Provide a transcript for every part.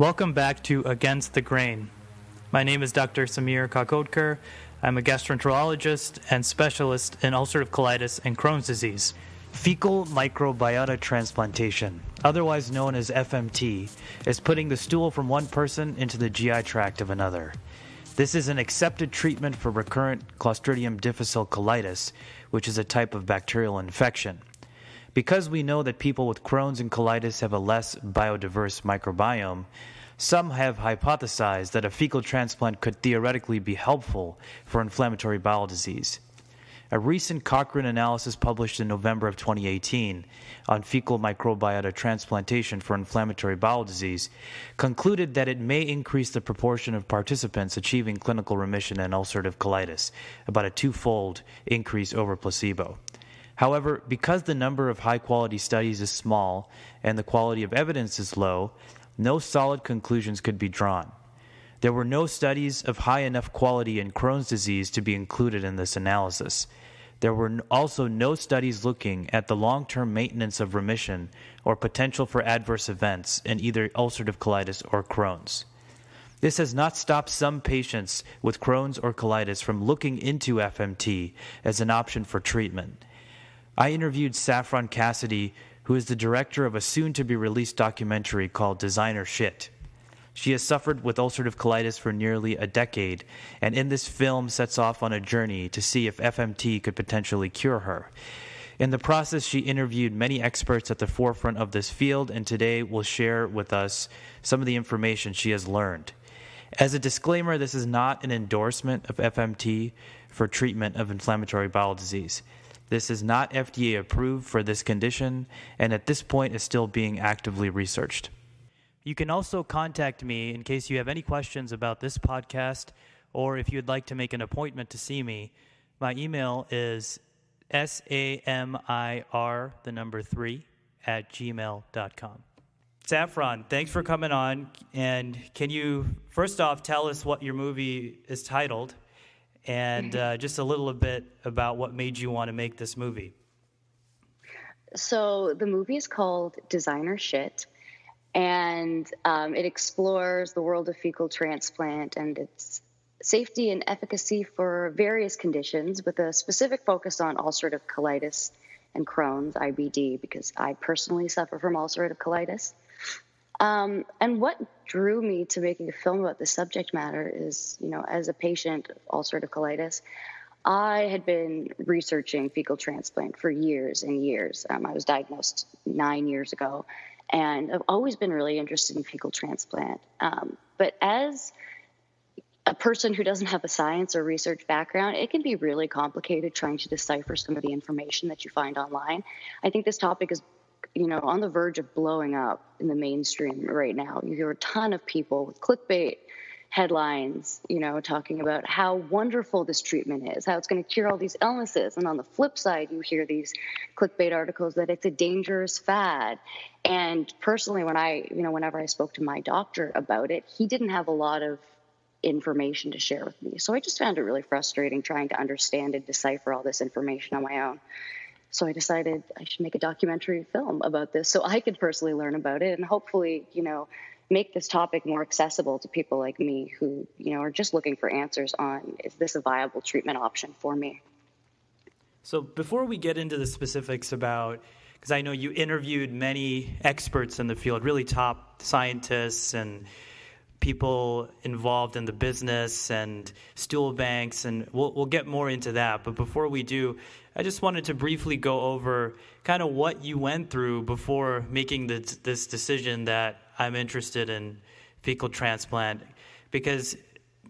Welcome back to Against the Grain. My name is Dr. Samir Kakodkar. I'm a gastroenterologist and specialist in ulcerative colitis and Crohn's disease. Fecal microbiota transplantation, otherwise known as FMT, is putting the stool from one person into the GI tract of another. This is an accepted treatment for recurrent clostridium difficile colitis, which is a type of bacterial infection. Because we know that people with Crohn's and colitis have a less biodiverse microbiome, some have hypothesized that a fecal transplant could theoretically be helpful for inflammatory bowel disease. A recent Cochrane analysis published in November of 2018 on fecal microbiota transplantation for inflammatory bowel disease concluded that it may increase the proportion of participants achieving clinical remission in ulcerative colitis, about a twofold increase over placebo. However, because the number of high-quality studies is small and the quality of evidence is low, no solid conclusions could be drawn. There were no studies of high enough quality in Crohn's disease to be included in this analysis. There were also no studies looking at the long-term maintenance of remission or potential for adverse events in either ulcerative colitis or Crohn's. This has not stopped some patients with Crohn's or colitis from looking into FMT as an option for treatment. I interviewed Saffron Cassaday, who is the director of a soon-to-be-released documentary called Designer Shit. She has suffered with ulcerative colitis for nearly a decade, and in this film sets off on a journey to see if FMT could potentially cure her. In the process, she interviewed many experts at the forefront of this field, and today will share with us some of the information she has learned. As a disclaimer, this is not an endorsement of FMT for treatment of inflammatory bowel disease. This is not FDA approved for this condition, and at this point is still being actively researched. You can also contact me in case you have any questions about this podcast, or if you'd like to make an appointment to see me. My email is samir3@gmail.com. Saffron, thanks for coming on, and can you first off tell us what your movie is titled? And just a little bit about what made you want to make this movie. So the movie is called Designer Shit, and it explores the world of fecal transplant and its safety and efficacy for various conditions with a specific focus on ulcerative colitis and Crohn's, IBD, because I personally suffer from ulcerative colitis. And what drew me to making a film about this subject matter is, as a patient of ulcerative colitis, I had been researching fecal transplant for years and years. I was diagnosed 9 years ago, and I've always been really interested in fecal transplant. But as a person who doesn't have a science or research background, it can be really complicated trying to decipher some of the information that you find online. I think this topic is on the verge of blowing up in the mainstream right now. You hear a ton of people with clickbait headlines, talking about how wonderful this treatment is, how it's going to cure all these illnesses. And on the flip side, you hear these clickbait articles that it's a dangerous fad. And personally, whenever I spoke to my doctor about it, he didn't have a lot of information to share with me. So I just found it really frustrating trying to understand and decipher all this information on my own. So I decided I should make a documentary film about this so I could personally learn about it and hopefully, make this topic more accessible to people like me who, are just looking for answers on, is this a viable treatment option for me? So before we get into the specifics about, because I know you interviewed many experts in the field, really top scientists and people involved in the business and stool banks, and we'll get more into that. But before we do, I just wanted to briefly go over kind of what you went through before making this decision that I'm interested in fecal transplant, because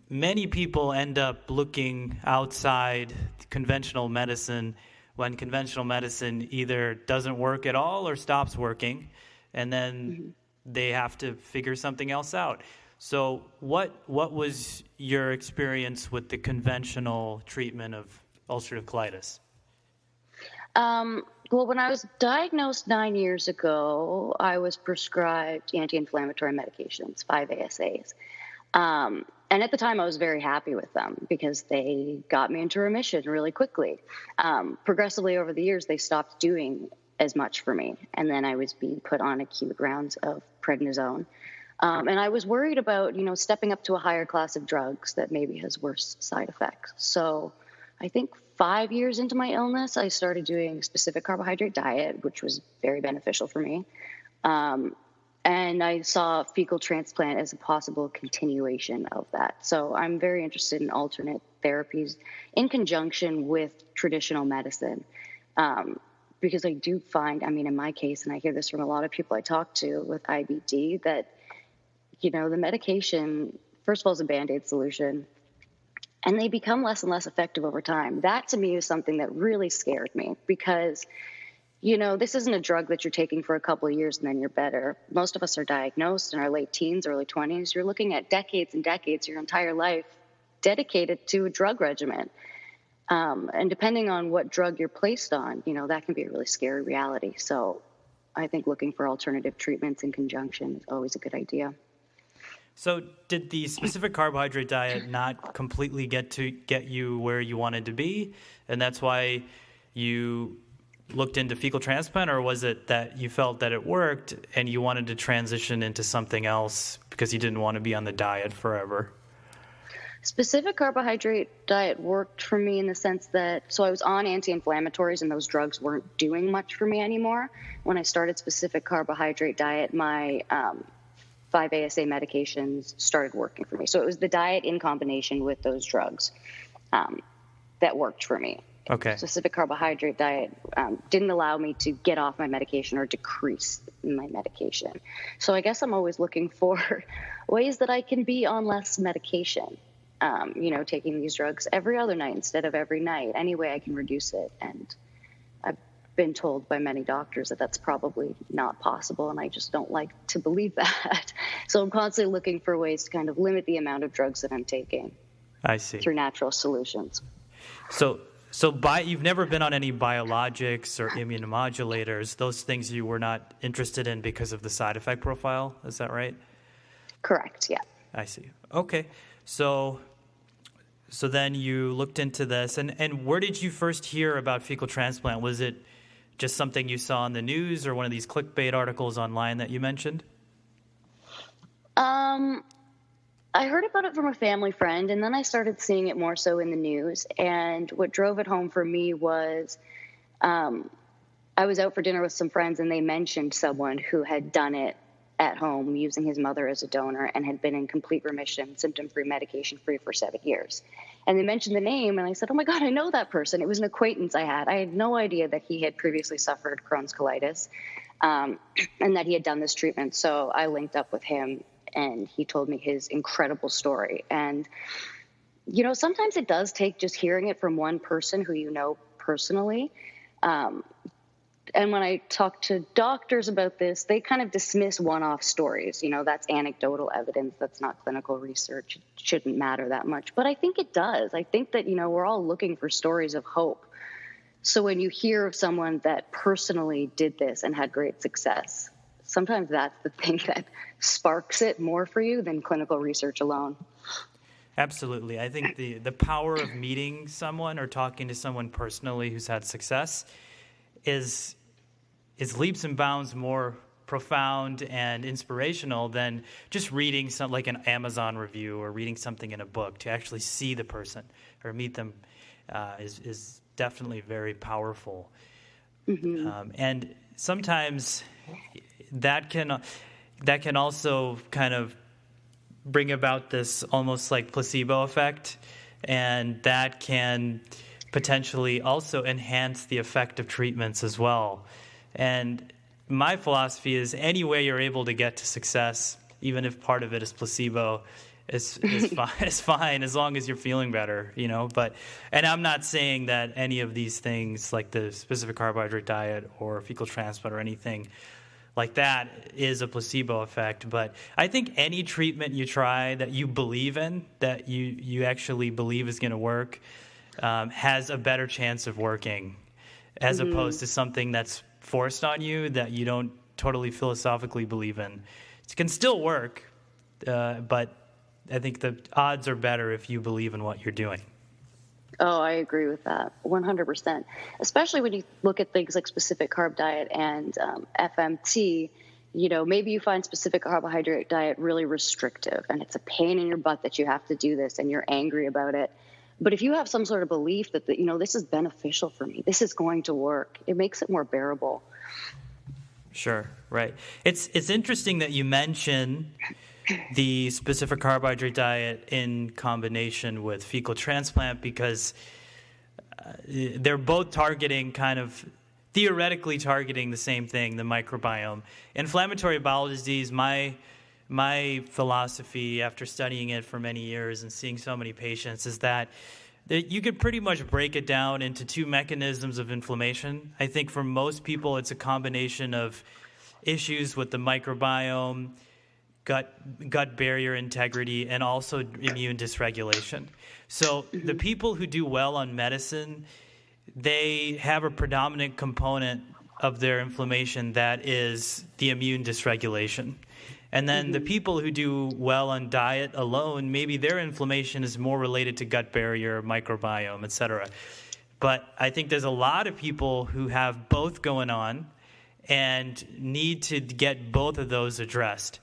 many people end up looking outside conventional medicine when conventional medicine either doesn't work at all or stops working, and then they have to figure something else out. So what was your experience with the conventional treatment of ulcerative colitis? Well, when I was diagnosed 9 years ago, I was prescribed anti-inflammatory medications, 5 ASAs. And at the time, I was very happy with them because they got me into remission really quickly. Progressively over the years, they stopped doing as much for me. And then I was being put on acute rounds of prednisone. And I was worried about, stepping up to a higher class of drugs that maybe has worse side effects. So I think 5 years into my illness, I started doing a specific carbohydrate diet, which was very beneficial for me. And I saw fecal transplant as a possible continuation of that. So I'm very interested in alternate therapies in conjunction with traditional medicine. Because I do find, in my case, and I hear this from a lot of people I talk to with IBD, that, the medication, first of all, is a Band-Aid solution, and they become less and less effective over time. That, to me, is something that really scared me because, this isn't a drug that you're taking for a couple of years and then you're better. Most of us are diagnosed in our late teens, early 20s. You're looking at decades and decades, your entire life, dedicated to a drug regimen. And depending on what drug you're placed on, that can be a really scary reality. So I think looking for alternative treatments in conjunction is always a good idea. So did the specific carbohydrate diet not completely get you where you wanted to be, and that's why you looked into fecal transplant, or was it that you felt that it worked and you wanted to transition into something else because you didn't want to be on the diet forever? Specific carbohydrate diet worked for me in the sense that, so I was on anti-inflammatories and those drugs weren't doing much for me anymore. When I started specific carbohydrate diet, my 5-ASA medications started working for me. So it was the diet in combination with those drugs that worked for me. Okay. Specific carbohydrate diet didn't allow me to get off my medication or decrease my medication. So I guess I'm always looking for ways that I can be on less medication. Taking these drugs every other night instead of every night. Any way I can reduce it. And I've been told by many doctors that that's probably not possible, and I just don't like to believe that. So I'm constantly looking for ways to kind of limit the amount of drugs that I'm taking. I see. Through natural solutions. So you've never been on any biologics or immunomodulators, those things you were not interested in because of the side effect profile, is that right? Correct, yeah. I see. Okay. So then you looked into this, and where did you first hear about fecal transplant? Was it just something you saw on the news or one of these clickbait articles online that you mentioned? I heard about it from a family friend, and then I started seeing it more so in the news. And what drove it home for me was I was out for dinner with some friends, and they mentioned someone who had done it at home using his mother as a donor and had been in complete remission, symptom-free, medication-free for 7 years. And they mentioned the name, and I said, oh, my God, I know that person. It was an acquaintance I had. I had no idea that he had previously suffered Crohn's colitis and that he had done this treatment. So I linked up with him, and he told me his incredible story. And, sometimes it does take just hearing it from one person who you know personally. And when I talk to doctors about this, they kind of dismiss one-off stories. That's anecdotal evidence. That's not clinical research. It shouldn't matter that much. But I think it does. I think that, we're all looking for stories of hope. So when you hear of someone that personally did this and had great success, sometimes that's the thing that sparks it more for you than clinical research alone. Absolutely. I think the power of meeting someone or talking to someone personally who's had success is leaps and bounds more profound and inspirational than just reading something like an Amazon review or reading something in a book. To actually see the person or meet them is definitely very powerful. Mm-hmm. And sometimes that can also kind of bring about this almost like placebo effect, and that can potentially also enhance the effect of treatments as well. And my philosophy is any way you're able to get to success, even if part of it is placebo, is fine as long as you're feeling better, and I'm not saying that any of these things like the specific carbohydrate diet or fecal transplant or anything like that is a placebo effect. But I think any treatment you try that you believe in, that you actually believe is going to work, has a better chance of working as opposed to something that's forced on you that you don't totally philosophically believe in. It can still work, but I think the odds are better if you believe in what you're doing. Oh, I agree with that 100%. Especially when you look at things like specific carb diet and FMT, maybe you find specific carbohydrate diet really restrictive and it's a pain in your butt that you have to do this and you're angry about it. But if you have some sort of belief that, this is beneficial for me, this is going to work, it makes it more bearable. Sure, right. It's interesting that you mention the specific carbohydrate diet in combination with fecal transplant, because they're both theoretically targeting the same thing, the microbiome. Inflammatory bowel disease, my philosophy after studying it for many years and seeing so many patients is that you could pretty much break it down into two mechanisms of inflammation. I think for most people it's a combination of issues with the microbiome, gut barrier integrity, and also immune dysregulation. So the people who do well on medicine, they have a predominant component of their inflammation that is the immune dysregulation. And then the people who do well on diet alone, maybe their inflammation is more related to gut barrier, microbiome, et cetera. But I think there's a lot of people who have both going on and need to get both of those addressed.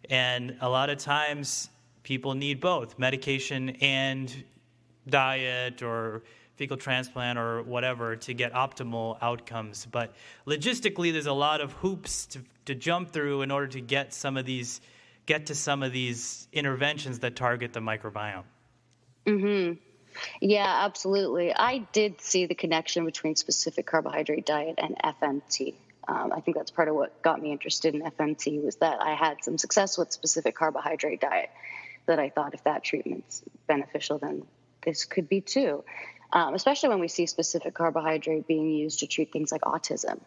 And a lot of times people need both medication and diet or fecal transplant or whatever to get optimal outcomes. But logistically, there's a lot of hoops to jump through in order to get to some of these interventions that target the microbiome. Mm-hmm. Yeah, absolutely. I did see the connection between specific carbohydrate diet and FMT. I think that's part of what got me interested in FMT, was that I had some success with specific carbohydrate diet, that I thought if that treatment's beneficial, then this could be too. Especially when we see specific carbohydrate being used to treat things like autism.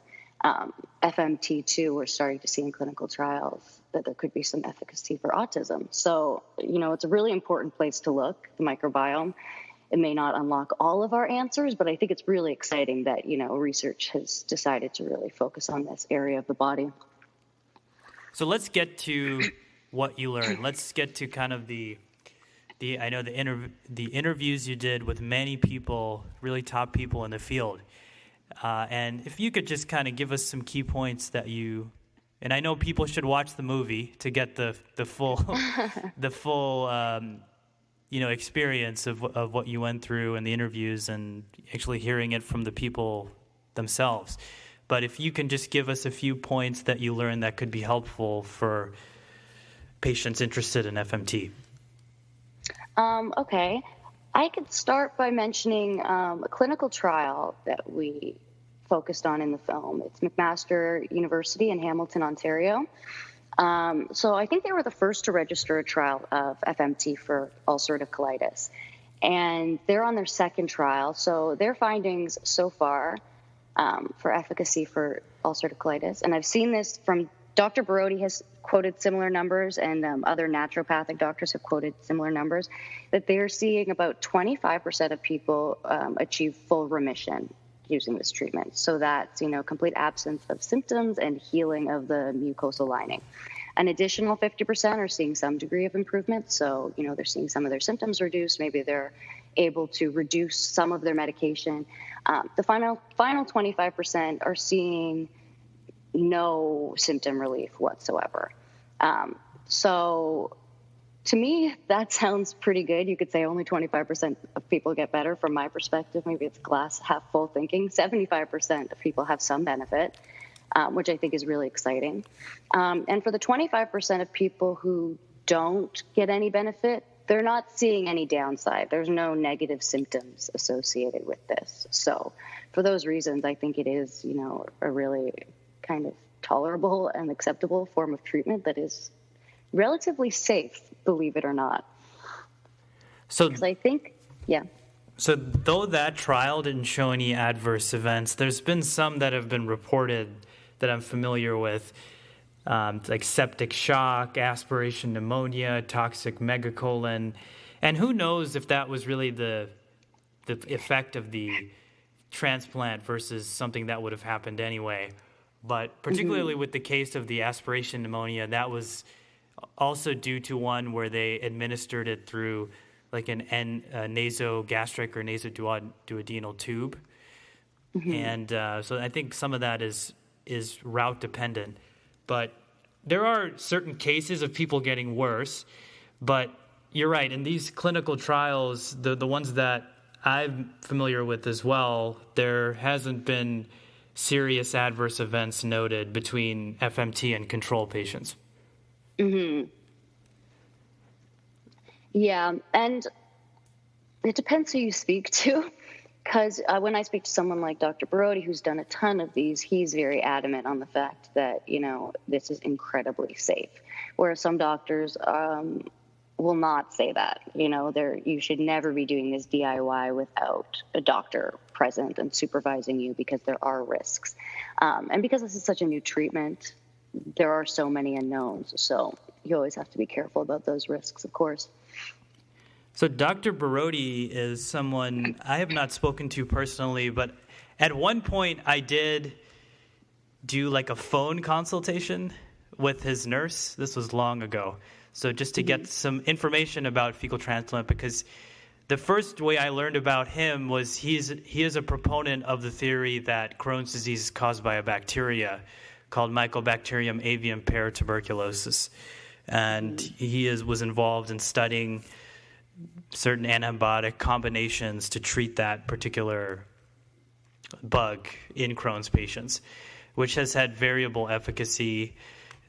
FMT too, we're starting to see in clinical trials that there could be some efficacy for autism. So, it's a really important place to look, the microbiome. It may not unlock all of our answers, but I think it's really exciting that, research has decided to really focus on this area of the body. So let's get to what you learned. Let's get to kind of the interviews you did with many people, really top people in the field. And if you could just kind of give us some key points that and I know people should watch the movie to get the full experience of what you went through in the interviews and actually hearing it from the people themselves. But if you can just give us a few points that you learned that could be helpful for patients interested in FMT. Okay. I could start by mentioning a clinical trial that we focused on in the film. It's McMaster University in Hamilton, Ontario. So I think they were the first to register a trial of FMT for ulcerative colitis. And they're on their second trial. So their findings so far for efficacy for ulcerative colitis, and I've seen this from Dr. Brody has quoted similar numbers, and other naturopathic doctors have quoted similar numbers, that they're seeing about 25% of people achieve full remission using this treatment. So that's, complete absence of symptoms and healing of the mucosal lining. An additional 50% are seeing some degree of improvement. So, they're seeing some of their symptoms reduced. Maybe they're able to reduce some of their medication. The final 25% are seeing no symptom relief whatsoever. So to me, that sounds pretty good. You could say only 25% of people get better. From my perspective, maybe it's glass half full thinking. 75% of people have some benefit, which I think is really exciting. And for the 25% of people who don't get any benefit, they're not seeing any downside. There's no negative symptoms associated with this. So for those reasons, I think it is, a really kind of tolerable and acceptable form of treatment that is relatively safe, believe it or not. So I think, yeah. So though that trial didn't show any adverse events, there's been some that have been reported that I'm familiar with, like septic shock, aspiration pneumonia, toxic megacolon, and who knows if that was really the effect of the transplant versus something that would have happened anyway. But particularly with the case of the aspiration pneumonia, that was also due to one where they administered it through like a nasogastric or nasoduodenal tube. And so I think some of that is route dependent. But there are certain cases of people getting worse, but you're right. In these clinical trials, the ones that I'm familiar with as well, there hasn't been serious adverse events noted between FMT and control patients. Mm-hmm. Yeah, and it depends who you speak to, because when I speak to someone like Dr. Brody, who's done a ton of these, he's very adamant on the fact that, this is incredibly safe, whereas some doctors will not say that. You should never be doing this DIY without a doctor present and supervising you, because there are risks. And because this is such a new treatment, there are so many unknowns. So you always have to be careful about those risks, of course. So Dr. Brody is someone I have not spoken to personally, but at one point I did do like a phone consultation with his nurse. This was long ago. So just to get some information about fecal transplant, because the first way I learned about him was he is a proponent of the theory that Crohn's disease is caused by a bacteria called Mycobacterium avium paratuberculosis. And he was involved in studying certain antibiotic combinations to treat that particular bug in Crohn's patients, which has had variable efficacy.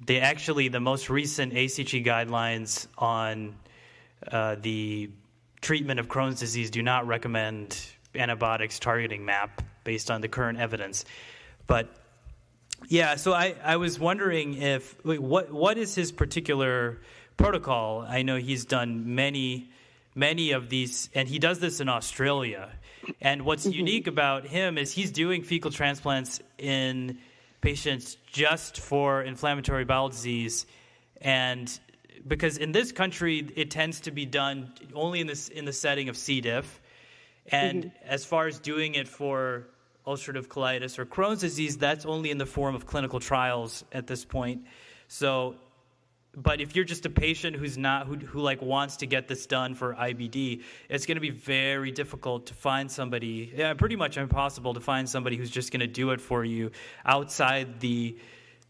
The most recent ACG guidelines on the treatment of Crohn's disease do not recommend antibiotics targeting MAP based on the current evidence. But yeah, so I was wondering what is his particular protocol? I know he's done many of these, and he does this in Australia. And what's unique about him is he's doing fecal transplants in patients just for inflammatory bowel disease, and because in this country it tends to be done only in the setting of C. diff, and as far as doing it for ulcerative colitis or Crohn's disease, that's only in the form of clinical trials at this point. So, but if you're just a patient who's not who like wants to get this done for IBD, it's going to be very difficult to find somebody, pretty much impossible to find somebody who's just going to do it for you outside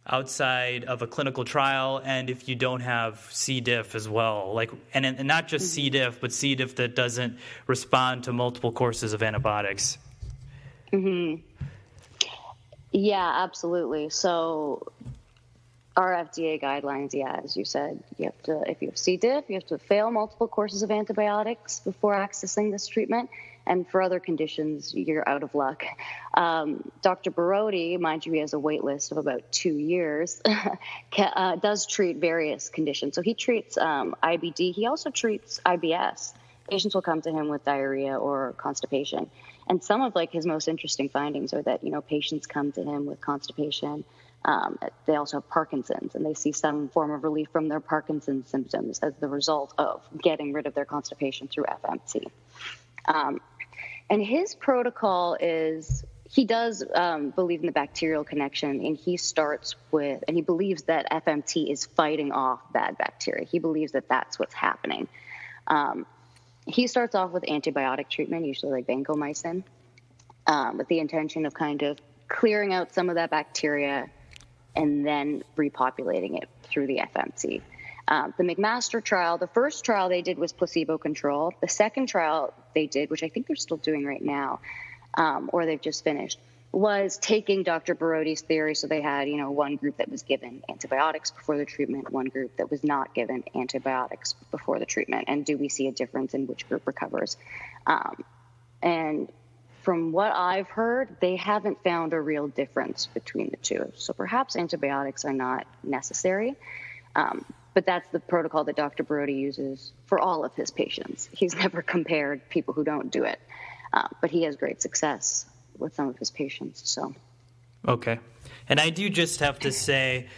of a clinical trial, and if you don't have C. diff as well, and not just C. diff, but C. diff that doesn't respond to multiple courses of antibiotics. Yeah, absolutely. So our FDA guidelines, as you said, if you have C. diff, you have to fail multiple courses of antibiotics before accessing this treatment. And for other conditions, you're out of luck. Dr. Brody, mind you, he has a wait list of about 2 years, does treat various conditions. So he treats IBD. He also treats IBS. Patients will come to him with diarrhea or constipation. And some of his most interesting findings are that, patients come to him with constipation. They also have Parkinsons, and they see some form of relief from their Parkinson's symptoms as the result of getting rid of their constipation through FMT. And his protocol is, he does believe in the bacterial connection, and he believes that FMT is fighting off bad bacteria. He believes that that's what's happening. He starts off with antibiotic treatment, usually like vancomycin, with the intention of kind of clearing out some of that bacteria and then repopulating it through the FMT. The McMaster trial, the first trial they did was placebo-controlled. The second trial they did, which I think they're still doing right now, or they've just finished, was taking Dr. Brody's theory. So they had, one group that was given antibiotics before the treatment, one group that was not given antibiotics before the treatment. And do we see a difference in which group recovers? And from what I've heard, they haven't found a real difference between the two. So perhaps antibiotics are not necessary. But that's the protocol that Dr. Brody uses for all of his patients. He's never compared people who don't do it. But he has great success with some of his patients. So, okay. And I do just have to say,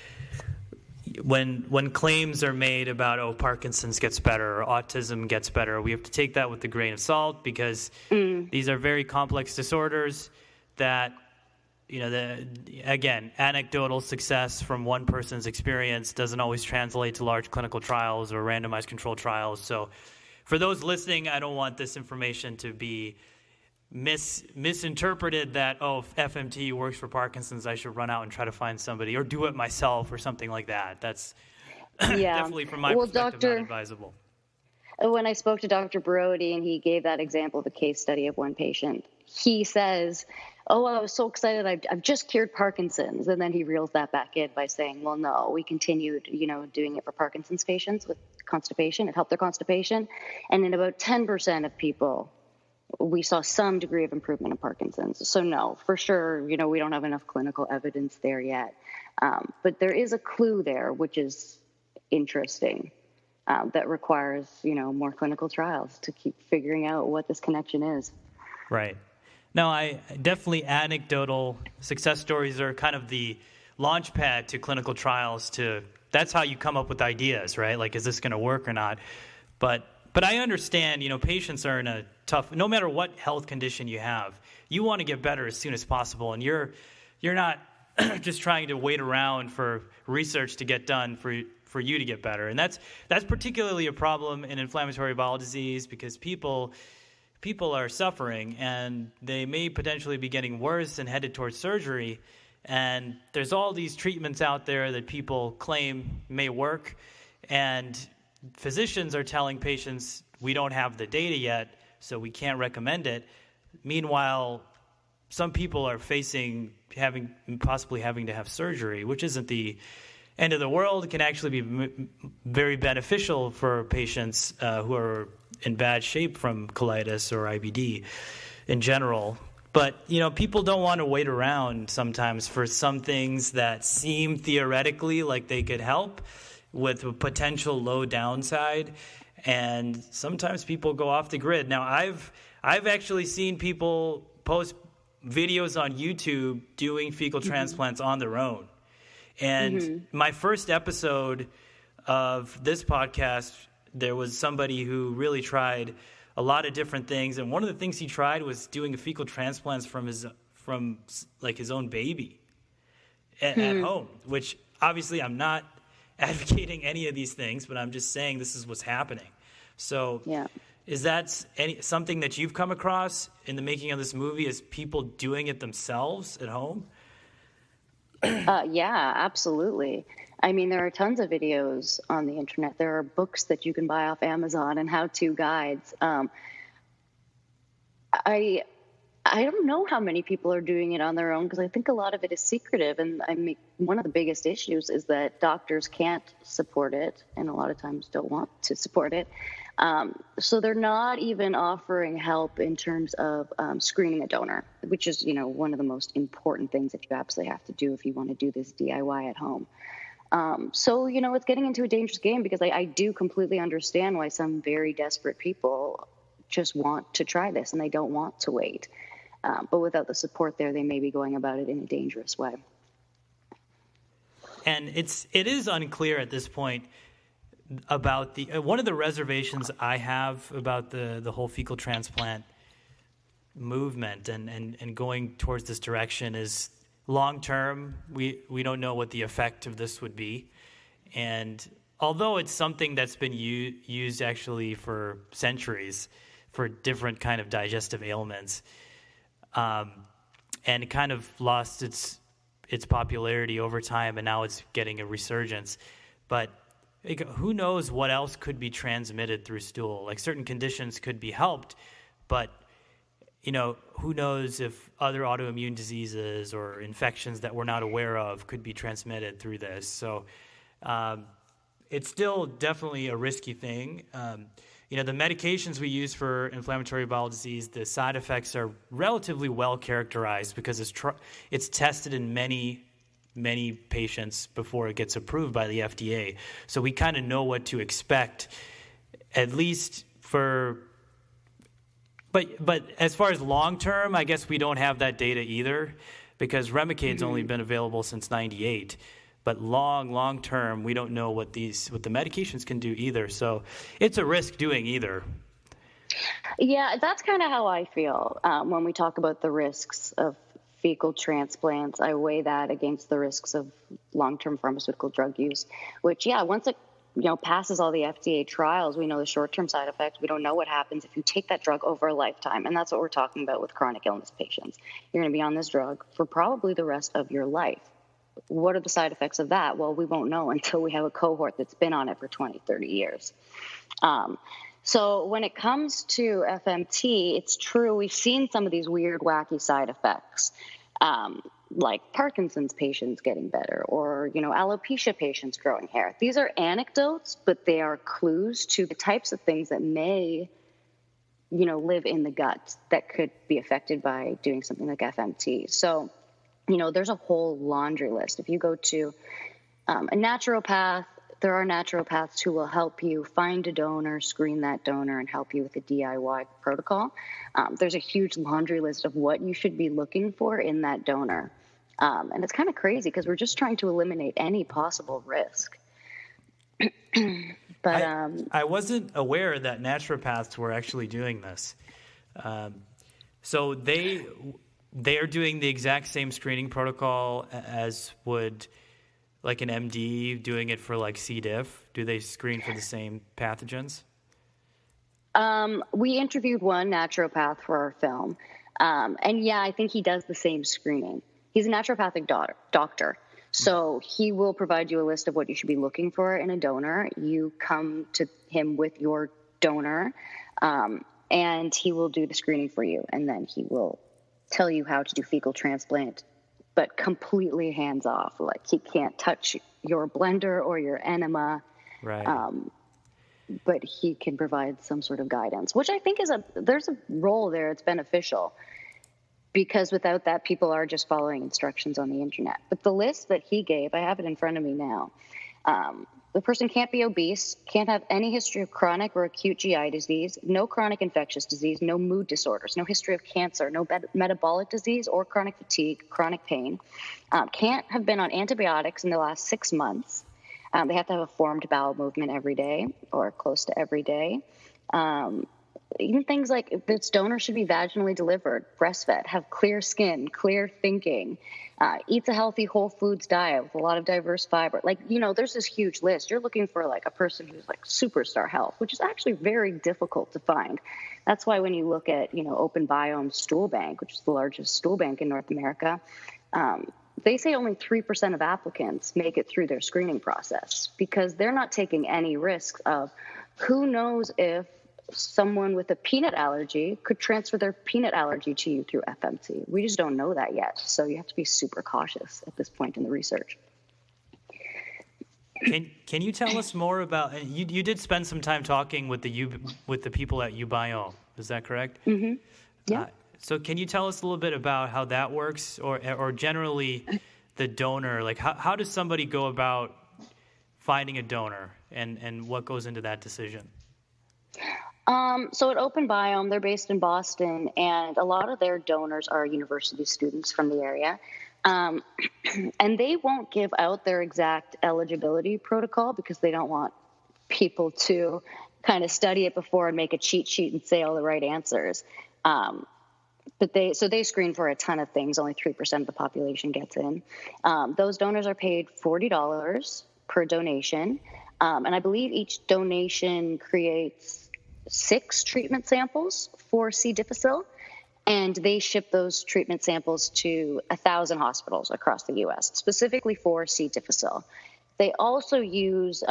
when claims are made about, Parkinson's gets better or autism gets better, we have to take that with a grain of salt, because these are very complex disorders that, again, anecdotal success from one person's experience doesn't always translate to large clinical trials or randomized controlled trials. So for those listening, I don't want this information to be misinterpreted that, oh, if FMT works for Parkinson's, I should run out and try to find somebody or do it myself or something like that. That's definitely, from my perspective, not advisable. When I spoke to Dr. Brody and he gave that example of a case study of one patient, he says, oh, I was so excited, I've just cured Parkinson's. And then he reels that back in by saying, well, no, we continued, doing it for Parkinson's patients with constipation. It helped their constipation. And in about 10% of people, we saw some degree of improvement in Parkinson's. So no, for sure, we don't have enough clinical evidence there yet. But there is a clue there, which is interesting, that requires, more clinical trials to keep figuring out what this connection is. Right. No, I definitely, anecdotal success stories are kind of the launch pad to clinical trials. That's how you come up with ideas, right? Like, is this going to work or not? But I understand, patients are in a tough, no matter what health condition you have, you want to get better as soon as possible. And you're not just trying to wait around for research to get done for you to get better. And that's particularly a problem in inflammatory bowel disease, because people are suffering and they may potentially be getting worse and headed towards surgery. And there's all these treatments out there that people claim may work. And physicians are telling patients, we don't have the data yet, so we can't recommend it. Meanwhile, some people are possibly having to have surgery, which isn't the end of the world. It can actually be very beneficial for patients who are in bad shape from colitis or IBD in general. But, people don't want to wait around sometimes for some things that seem theoretically like they could help with a potential low downside. And sometimes people go off the grid. Now, I've actually seen people post videos on YouTube doing fecal transplants on their own. And my first episode of this podcast, there was somebody who really tried a lot of different things. And one of the things he tried was doing fecal transplants from his own baby at home, which obviously I'm not advocating any of these things, but I'm just saying this is what's happening. So is that something that you've come across in the making of this movie, is people doing it themselves at home? Yeah, absolutely. I mean, there are tons of videos on the internet. There are books that you can buy off Amazon and how-to guides. I don't know how many people are doing it on their own, because I think a lot of it is secretive. And one of the biggest issues is that doctors can't support it, and a lot of times don't want to support it. So they're not even offering help in terms of screening a donor, which is, one of the most important things that you absolutely have to do if you want to do this DIY at home. So, it's getting into a dangerous game, because I do completely understand why some very desperate people just want to try this and they don't want to wait. But without the support there, they may be going about it in a dangerous way. And it is unclear at this point about one of the reservations I have about the whole fecal transplant movement and going towards this direction is long term. We don't know what the effect of this would be, and although it's something that's been used actually for centuries for different kind of digestive ailments, and it kind of lost its popularity over time, and now it's getting a resurgence. But who knows what else could be transmitted through stool? Like, certain conditions could be helped, but who knows if other autoimmune diseases or infections that we're not aware of could be transmitted through this. So it's still definitely a risky thing. The medications we use for inflammatory bowel disease, the side effects are relatively well characterized, because it's tested in many patients before it gets approved by the FDA. So we kind of know what to expect, at least for. But as far as long term, I guess we don't have that data either, because Remicades only been available since '98. But long term, we don't know what the medications can do either. So it's a risk doing either. Yeah, that's kind of how I feel when we talk about the risks of fecal transplants. I weigh that against the risks of long-term pharmaceutical drug use, which, once passes all the FDA trials. We know the short-term side effects. We don't know what happens if you take that drug over a lifetime. And that's what we're talking about with chronic illness patients. You're going to be on this drug for probably the rest of your life. What are the side effects of that? Well, we won't know until we have a cohort that's been on it for 20, 30 years. So when it comes to FMT, it's true. We've seen some of these weird, wacky side effects, like Parkinson's patients getting better, or, alopecia patients growing hair. These are anecdotes, but they are clues to the types of things that may, live in the gut that could be affected by doing something like FMT. So, there's a whole laundry list. If you go to a naturopath, there are naturopaths who will help you find a donor, screen that donor, and help you with a DIY protocol. There's a huge laundry list of what you should be looking for in that donor. And it's kind of crazy because we're just trying to eliminate any possible risk. But I wasn't aware that naturopaths were actually doing this. So they are doing the exact same screening protocol as would like an MD doing it for like C. diff. Do they screen for the same pathogens? We interviewed one naturopath for our film. And yeah, I think he does the same screening. He's a naturopathic doctor. So he will provide you a list of what you should be looking for in a donor. You come to him with your donor, and he will do the screening for you. And then he will tell you how to do fecal transplant, but completely hands off. Like, he can't touch your blender or your enema. Right. But he can provide some sort of guidance, which I think there's a role there. It's beneficial, because without that, people are just following instructions on the internet. But the list that he gave, I have it in front of me now. The person can't be obese, can't have any history of chronic or acute GI disease, no chronic infectious disease, no mood disorders, no history of cancer, no metabolic disease or chronic fatigue, chronic pain, can't have been on antibiotics in the last 6 months. They have to have a formed bowel movement every day or close to every day. Even things like this donor should be vaginally delivered, breastfed, have clear skin, clear thinking, eats a healthy whole foods diet with a lot of diverse fiber. There's this huge list. You're looking for like a person who's like superstar health, which is actually very difficult to find. That's why when you look at, Open Biome's stool bank, which is the largest stool bank in North America, they say only 3% of applicants make it through their screening process, because they're not taking any risks of who knows if someone with a peanut allergy could transfer their peanut allergy to you through FMT. We just don't know that yet. So you have to be super cautious at this point in the research. Can you tell us more about, you did spend some time talking with the people at Ubiome, is that correct? Mm-hmm. Yeah. So can you tell us a little bit about how that works, or generally the donor, like how does somebody go about finding a donor, and what goes into that decision? So at Open Biome, they're based in Boston, and a lot of their donors are university students from the area. And they won't give out their exact eligibility protocol because they don't want people to kind of study it before and make a cheat sheet and say all the right answers. But they screen for a ton of things. Only 3% of the population gets in. Those donors are paid $40 per donation. And I believe each donation creates 6 treatment samples for C. difficile, and they ship those treatment samples to 1,000 hospitals across the U.S., specifically for C. difficile. They also use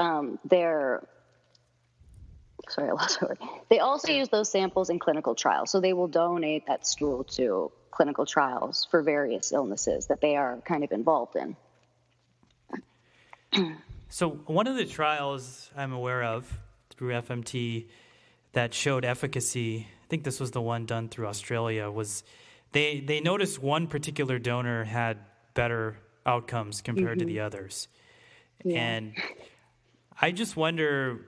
They also use those samples in clinical trials. So they will donate that stool to clinical trials for various illnesses that they are kind of involved in. So one of the trials I'm aware of through FMT that showed efficacy, I think this was the one done through Australia, was they noticed one particular donor had better outcomes compared to the others. Yeah. And I just wonder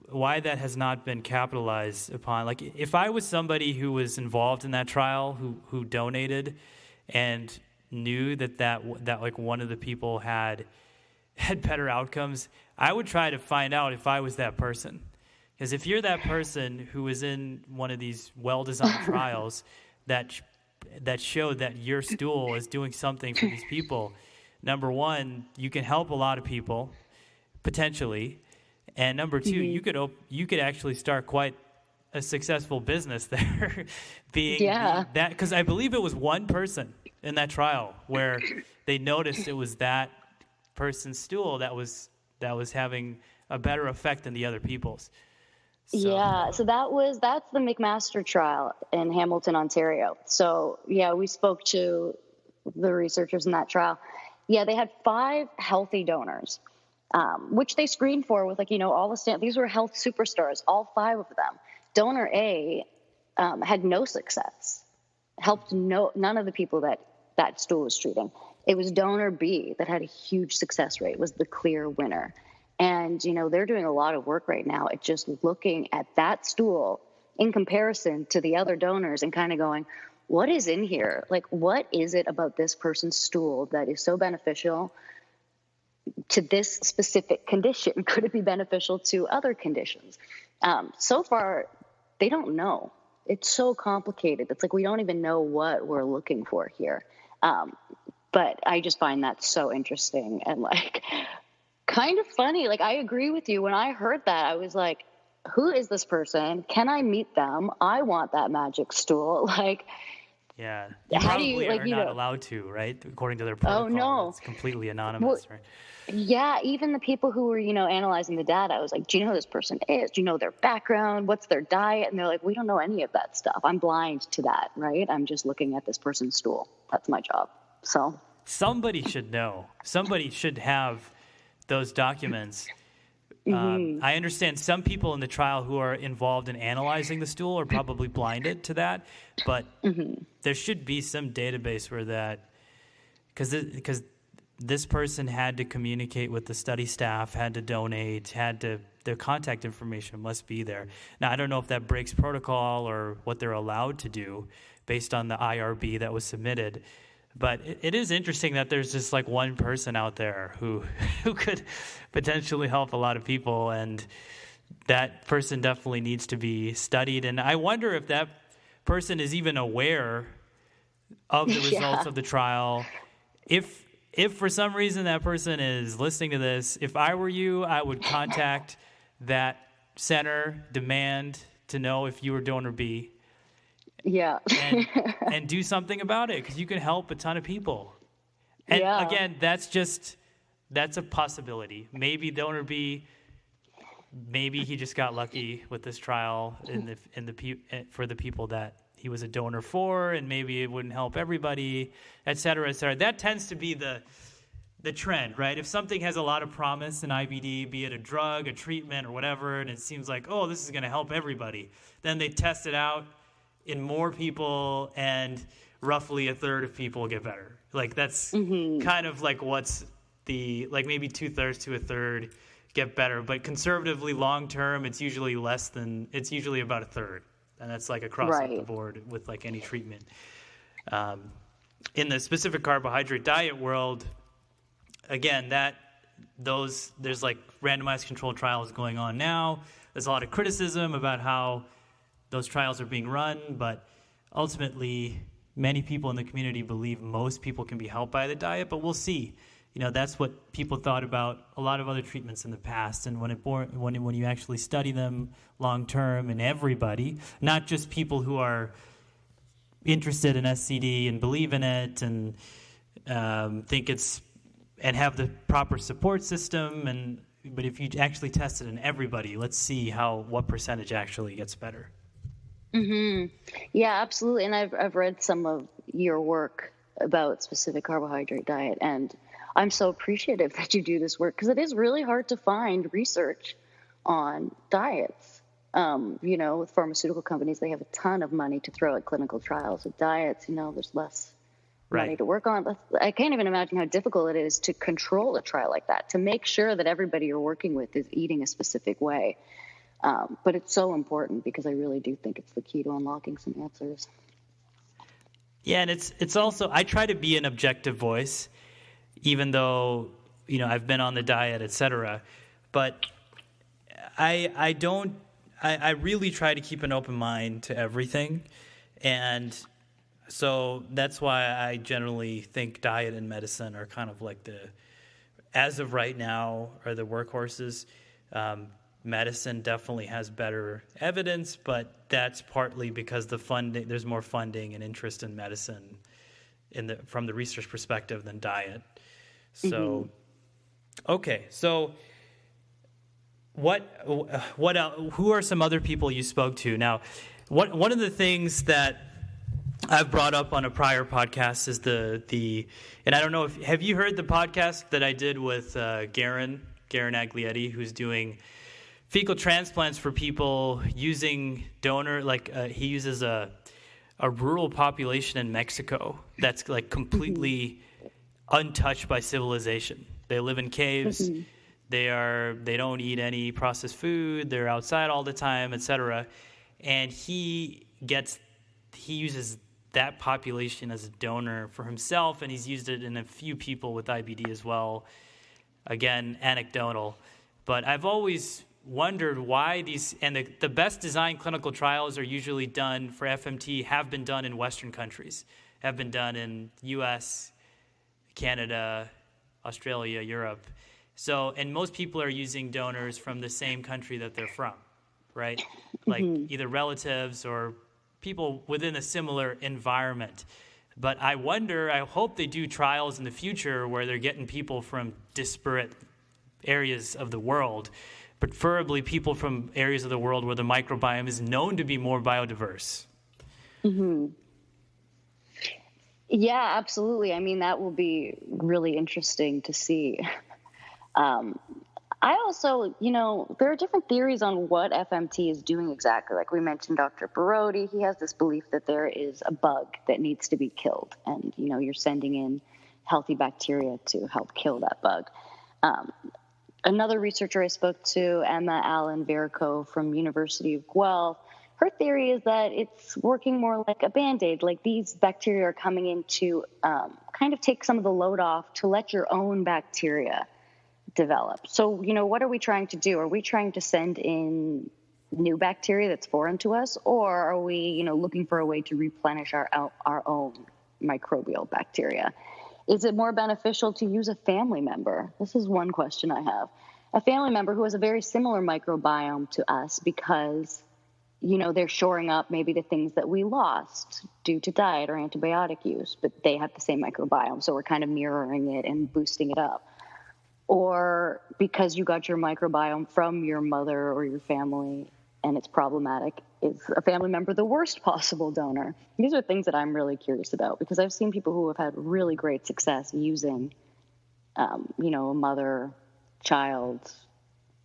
why that has not been capitalized upon. Like, if I was somebody who was involved in that trial, who donated and knew that like one of the people had better outcomes, I would try to find out if I was that person. Because if you're that person who was in one of these well-designed trials that showed that your stool is doing something for these people, number one, you can help a lot of people, potentially, And number two, you could actually start quite a successful business there, that, because I believe it was one person in that trial where they noticed it was that person's stool that was having a better effect than the other people's. So that's the McMaster trial in Hamilton, Ontario. So we spoke to the researchers in that trial. Yeah, they had 5 healthy donors, which they screened for with all the these were health superstars, all 5 of them. Donor A had no success, helped none of the people that stool was treating. It was donor B that had a huge success rate, was the clear winner. And, they're doing a lot of work right now at just looking at that stool in comparison to the other donors and kind of going, what is in here? Like, what is it about this person's stool that is so beneficial to this specific condition? Could it be beneficial to other conditions? So far, they don't know. It's so complicated. It's like we don't even know what we're looking for here. But I just find that so interesting and kind of funny. I agree with you. When I heard that, I was like, who is this person? Can I meet them? I want that magic stool. Yeah. How do you are not allowed to, right? According to their protocol. Oh, no. It's completely anonymous, right? Yeah, even the people who were, analyzing the data, I was like, do you know who this person is? Do you know their background? What's their diet? And they're like, we don't know any of that stuff. I'm blind to that, right? I'm just looking at this person's stool. That's my job. So somebody should know. Somebody should have those documents. I understand some people in the trial who are involved in analyzing the stool are probably blinded to that, but there should be some database where that, because this person had to communicate with the study staff, had to donate, their contact information must be there. Now, I don't know if that breaks protocol or what they're allowed to do based on the IRB that was submitted. But it is interesting that there's just one person out there who could potentially help a lot of people, and that person definitely needs to be studied. And I wonder if that person is even aware of the results of the trial. If for some reason that person is listening to this, if I were you, I would contact that center, demand to know if you were donor B. Yeah. and do something about it, because you can help a ton of people. And again, that's a possibility. Maybe donor B, maybe he just got lucky with this trial for the people that he was a donor for, and maybe it wouldn't help everybody, et cetera, et cetera. That tends to be the trend, right? If something has a lot of promise in IBD, be it a drug, a treatment, or whatever, and it seems like, oh, this is going to help everybody, then they test it out in more people, and roughly a third of people get better. That's kind of what's maybe 2/3 to a third get better. But conservatively, long term, it's usually about a third. And that's across the board with any treatment. In the specific carbohydrate diet world, again, there's randomized controlled trials going on now. There's a lot of criticism about how those trials are being run, but ultimately, many people in the community believe most people can be helped by the diet, but we'll see. That's what people thought about a lot of other treatments in the past, and when you actually study them long term in everybody, not just people who are interested in SCD and believe in it and think and have the proper support system, but if you actually test it in everybody, let's see what percentage actually gets better. Yeah, absolutely. And I've read some of your work about specific carbohydrate diet, and I'm so appreciative that you do this work, because it is really hard to find research on diets. With pharmaceutical companies, they have a ton of money to throw at clinical trials. With diets, there's less money to work on. I can't even imagine how difficult it is to control a trial like that, to make sure that everybody you're working with is eating a specific way. But it's so important, because I really do think it's the key to unlocking some answers. Yeah, and it's also, I try to be an objective voice, even though, I've been on the diet, et cetera. But I really try to keep an open mind to everything. And so that's why I generally think diet and medicine are kind of as of right now, are the workhorses. Medicine definitely has better evidence, but that's partly because there's more funding and interest in medicine from the research perspective than diet. So, okay. So what else, who are some other people you spoke to? Now, one of the things that I've brought up on a prior podcast is and I don't know have you heard the podcast that I did with Garen Aglietti, who's doing fecal transplants for people using donor, he uses a rural population in Mexico that's like completely untouched by civilization. They live in caves. They don't eat any processed food. They're outside all the time, etc. And he uses that population as a donor for himself, and he's used it in a few people with IBD as well. Again, anecdotal. But I've always wondered why the best designed clinical trials are usually done for FMT, have been done in Western countries, have been done in US, Canada, Australia, Europe. So, and most people are using donors from the same country that they're from, right? Like either relatives or people within a similar environment. But I hope they do trials in the future where they're getting people from disparate areas of the world, preferably people from areas of the world where the microbiome is known to be more biodiverse. Yeah, absolutely. I mean, that will be really interesting to see. I also, there are different theories on what FMT is doing exactly. Like we mentioned, Dr. Brody, he has this belief that there is a bug that needs to be killed. And, you're sending in healthy bacteria to help kill that bug. Another researcher I spoke to, Emma Allen Verico from University of Guelph, her theory is that it's working more like a Band-Aid. Like these bacteria are coming in to kind of take some of the load off to let your own bacteria develop. So, what are we trying to do? Are we trying to send in new bacteria that's foreign to us? Or are we, looking for a way to replenish our own microbial bacteria? Is it more beneficial to use a family member? This is one question I have. A family member who has a very similar microbiome to us because, they're shoring up maybe the things that we lost due to diet or antibiotic use, but they have the same microbiome. So we're kind of mirroring it and boosting it up. Or because you got your microbiome from your mother or your family and it's problematic, is a family member the worst possible donor? These are things that I'm really curious about because I've seen people who have had really great success using, a mother, child,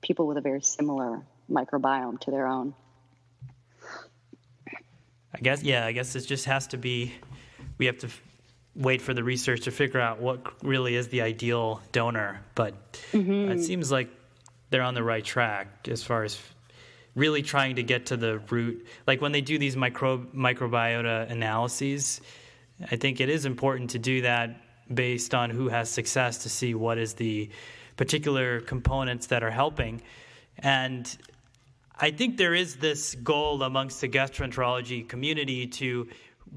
people with a very similar microbiome to their own. I guess it just has to be, we have to wait for the research to figure out what really is the ideal donor. But it seems like they're on the right track as far as really trying to get to the root. Like when they do these microbiota analyses, I think it is important to do that based on who has success to see what is the particular components that are helping. And I think there is this goal amongst the gastroenterology community to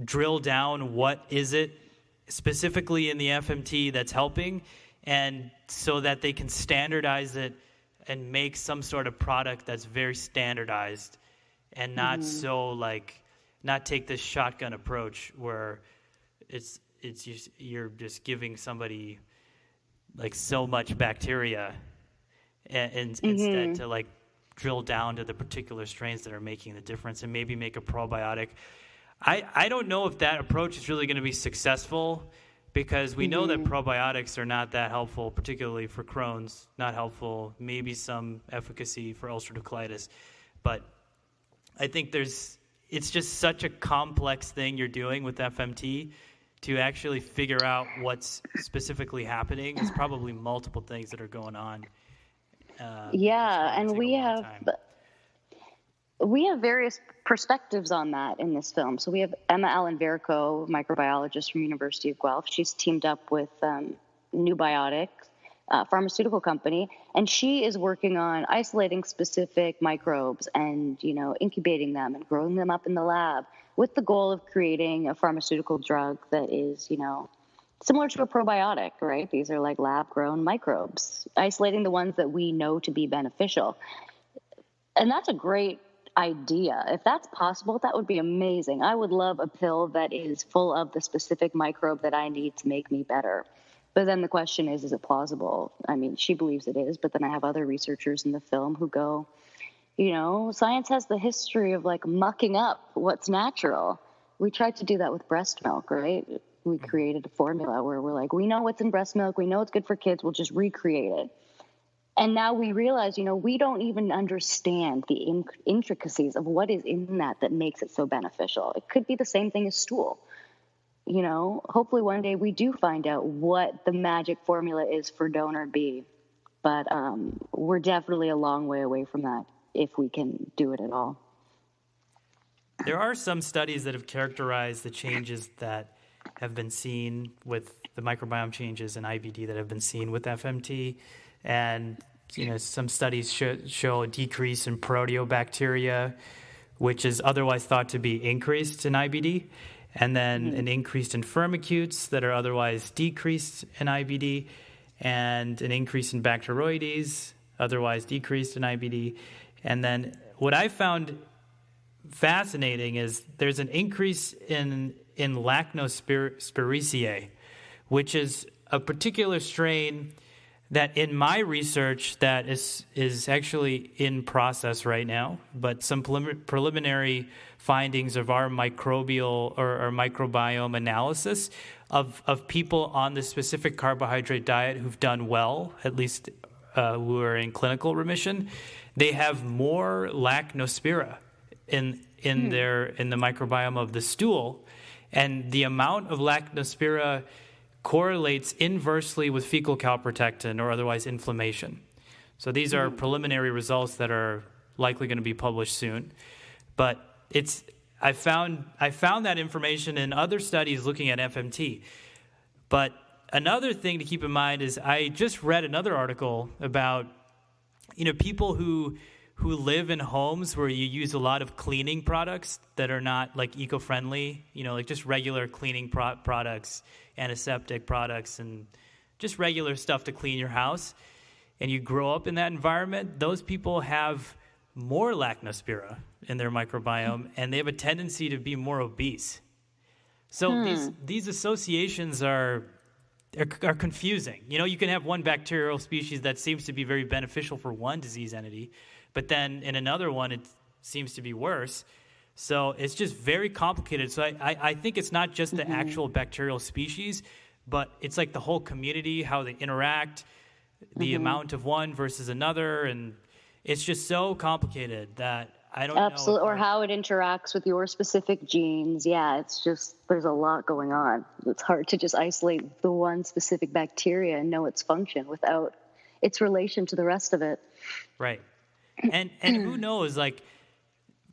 drill down what is it specifically in the FMT that's helping, and so that they can standardize it and make some sort of product that's very standardized and not not take this shotgun approach where you're just giving somebody like so much bacteria and instead to drill down to the particular strains that are making the difference and maybe make a probiotic. I don't know if that approach is really going to be successful because we know that probiotics are not that helpful, particularly for Crohn's, not helpful, maybe some efficacy for ulcerative colitis. But I think it's just such a complex thing you're doing with FMT to actually figure out what's specifically happening. It's probably multiple things that are going on. And we have various perspectives on that in this film. So we have Emma Allen Verico, microbiologist from University of Guelph. She's teamed up with New Biotics, pharmaceutical company, and she is working on isolating specific microbes and, incubating them and growing them up in the lab with the goal of creating a pharmaceutical drug that is, similar to a probiotic, right? These are like lab-grown microbes, isolating the ones that we know to be beneficial. And that's a great idea. If that's possible, that would be amazing. I would love a pill that is full of the specific microbe that I need to make me better. But then the question is it plausible? I mean, she believes it is, but then I have other researchers in the film who go, science has the history of like mucking up what's natural. We tried to do that with breast milk, right? We created a formula where we're like, we know what's in breast milk. We know it's good for kids. We'll just recreate it. And now we realize, we don't even understand the intricacies of what is in that makes it so beneficial. It could be the same thing as stool. Hopefully one day we do find out what the magic formula is for donor B. But we're definitely a long way away from that if we can do it at all. There are some studies that have characterized the changes that have been seen with the microbiome changes in IBD that have been seen with FMT. And, some studies show a decrease in proteobacteria, which is otherwise thought to be increased in IBD. And then an increase in firmicutes that are otherwise decreased in IBD. And an increase in Bacteroides, otherwise decreased in IBD. And then what I found fascinating is there's an increase in Lactospiraceae, which is a particular strain that in my research that is actually in process right now, but some preliminary findings of our microbial or our microbiome analysis of people on the specific carbohydrate diet who've done well, at least who are in clinical remission, they have more Lactospira in the microbiome of the stool, and the amount of Lactospira correlates inversely with fecal calprotectin or otherwise inflammation. So these are preliminary results that are likely going to be published soon. But I found that information in other studies looking at FMT. But another thing to keep in mind is I just read another article about people who live in homes where you use a lot of cleaning products that are not like eco-friendly, like just regular cleaning products, antiseptic products, and just regular stuff to clean your house, and you grow up in that environment, those people have more Lactospira in their microbiome, and they have a tendency to be more obese. So these associations are confusing. You can have one bacterial species that seems to be very beneficial for one disease entity, but then in another one, it seems to be worse. So it's just very complicated. So I think it's not just the actual bacterial species, but it's like the whole community, how they interact, the amount of one versus another. And it's just so complicated that I don't know. Absolutely. Or how it interacts with your specific genes. Yeah, it's just, there's a lot going on. It's hard to just isolate the one specific bacteria and know its function without its relation to the rest of it. Right. And who knows, like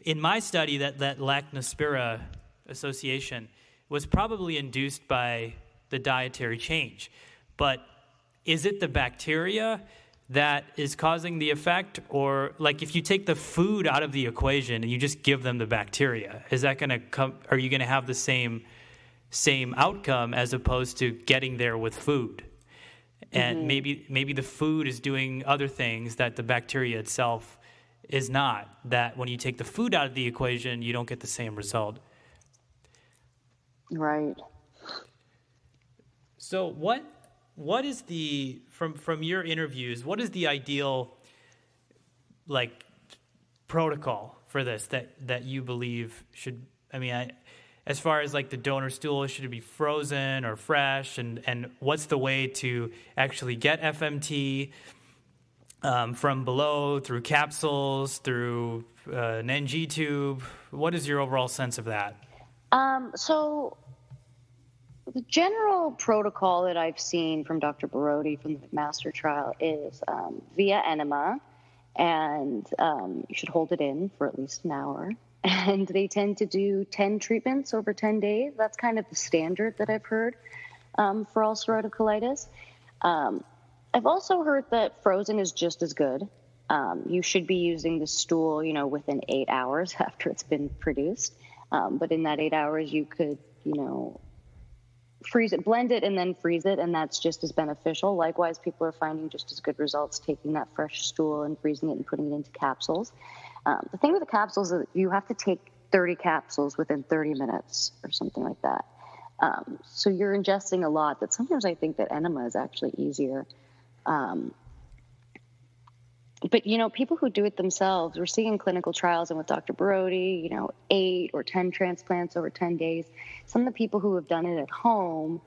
in my study, that Lactospira association was probably induced by the dietary change. But is it the bacteria that is causing the effect? Or like if you take the food out of the equation and you just give them the bacteria, is that going to come, are you going to have the same outcome as opposed to getting there with food? And maybe the food is doing other things that the bacteria itself is not, that when you take the food out of the equation, you don't get the same result. Right. So what is the, from your interviews, what is the ideal like protocol for this that you believe should, as far as like the donor stool, should it be frozen or fresh? And what's the way to actually get FMT from below, through capsules, through an NG tube? What is your overall sense of that? So the general protocol that I've seen from Dr. Brody from the master trial is via enema, and you should hold it in for at least an hour. And they tend to do 10 treatments over 10 days. That's kind of the standard that I've heard for ulcerative colitis. I've also heard that frozen is just as good. You should be using the stool, within 8 hours after it's been produced. But in that 8 hours, you could, freeze it, blend it, and then freeze it, and that's just as beneficial. Likewise, people are finding just as good results taking that fresh stool and freezing it and putting it into capsules. The thing with the capsules is that you have to take 30 capsules within 30 minutes or something like that. So you're ingesting a lot that sometimes I think that enema is actually easier. But, people who do it themselves, we're seeing clinical trials, and with Dr. Brody, 8 or 10 transplants over 10 days. Some of the people who have done it at home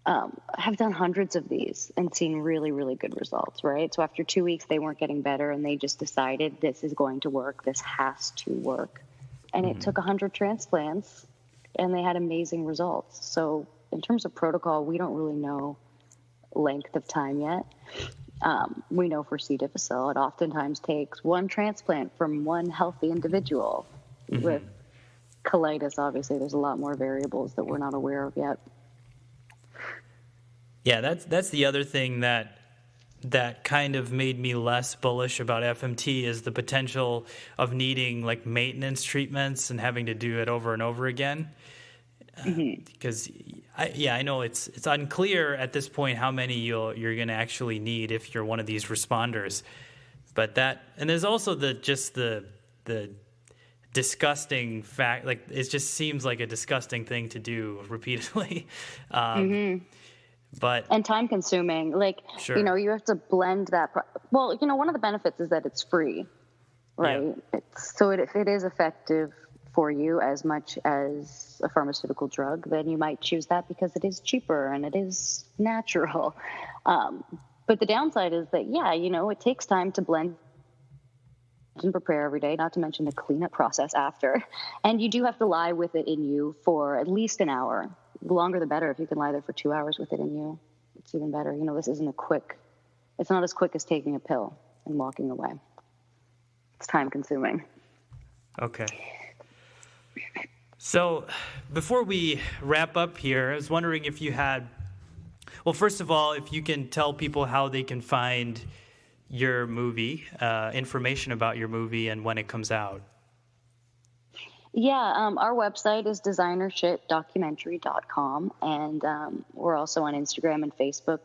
have done hundreds of these and seen really, really good results, right? So after 2 weeks, they weren't getting better, and they just decided this is going to work. This has to work. And it took 100 transplants, and they had amazing results. So in terms of protocol, we don't really know length of time yet. We know for C. difficile, it oftentimes takes one transplant from one healthy individual. With colitis, obviously, there's a lot more variables that we're not aware of yet. Yeah, that's the other thing that kind of made me less bullish about FMT is the potential of needing like maintenance treatments and having to do it over and over again. Because I know it's unclear at this point how many you're going to actually need if you're one of these responders. But and there's also the disgusting fact, like it just seems like a disgusting thing to do repeatedly. And time consuming, sure. You have to blend that. Well, one of the benefits is that it's free, right? Yeah. So if it is effective for you as much as a pharmaceutical drug, then you might choose that because it is cheaper and it is natural. But the downside is that, it takes time to blend and prepare every day, not to mention the cleanup process after. And you do have to lie with it in you for at least an hour. The longer the better. If you can lie there for 2 hours with it in you, it's even better. This isn't it's not as quick as taking a pill and walking away. It's time consuming. Okay. So before we wrap up here, I was wondering if you had, well, first of all, if you can tell people how they can find your movie, information about your movie and when it comes out. Yeah, our website is designershitdocumentary.com, and we're also on Instagram and Facebook.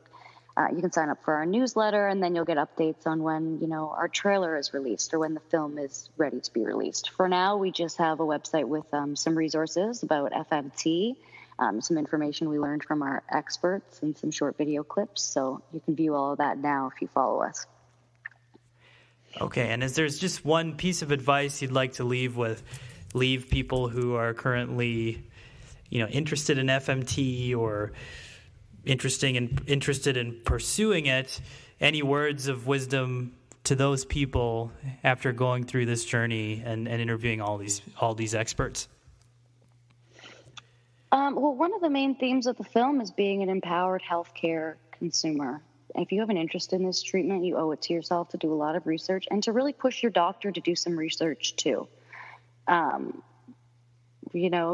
You can sign up for our newsletter, and then you'll get updates on when, our trailer is released or when the film is ready to be released. For now, we just have a website with some resources about FMT, some information we learned from our experts, and some short video clips. So you can view all of that now if you follow us. Okay, and is there's just one piece of advice you'd like to leave people who are currently, interested in FMT or interested in pursuing it, any words of wisdom to those people after going through this journey and interviewing all these experts? Well, one of the main themes of the film is being an empowered healthcare consumer. If you have an interest in this treatment, you owe it to yourself to do a lot of research and to really push your doctor to do some research too.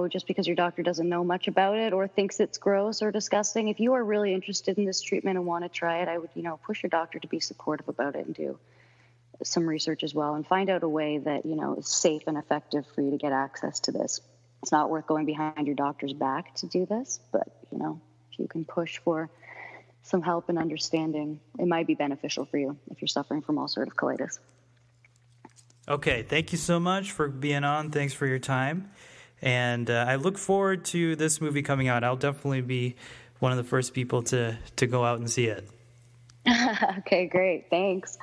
Just because your doctor doesn't know much about it or thinks it's gross or disgusting, if you are really interested in this treatment and want to try it, I would, push your doctor to be supportive about it and do some research as well and find out a way that, is safe and effective for you to get access to this. It's not worth going behind your doctor's back to do this, but, if you can push for some help and understanding, it might be beneficial for you if you're suffering from ulcerative colitis. Okay, thank you so much for being on. Thanks for your time. And I look forward to this movie coming out. I'll definitely be one of the first people to go out and see it. Okay, great. Thanks.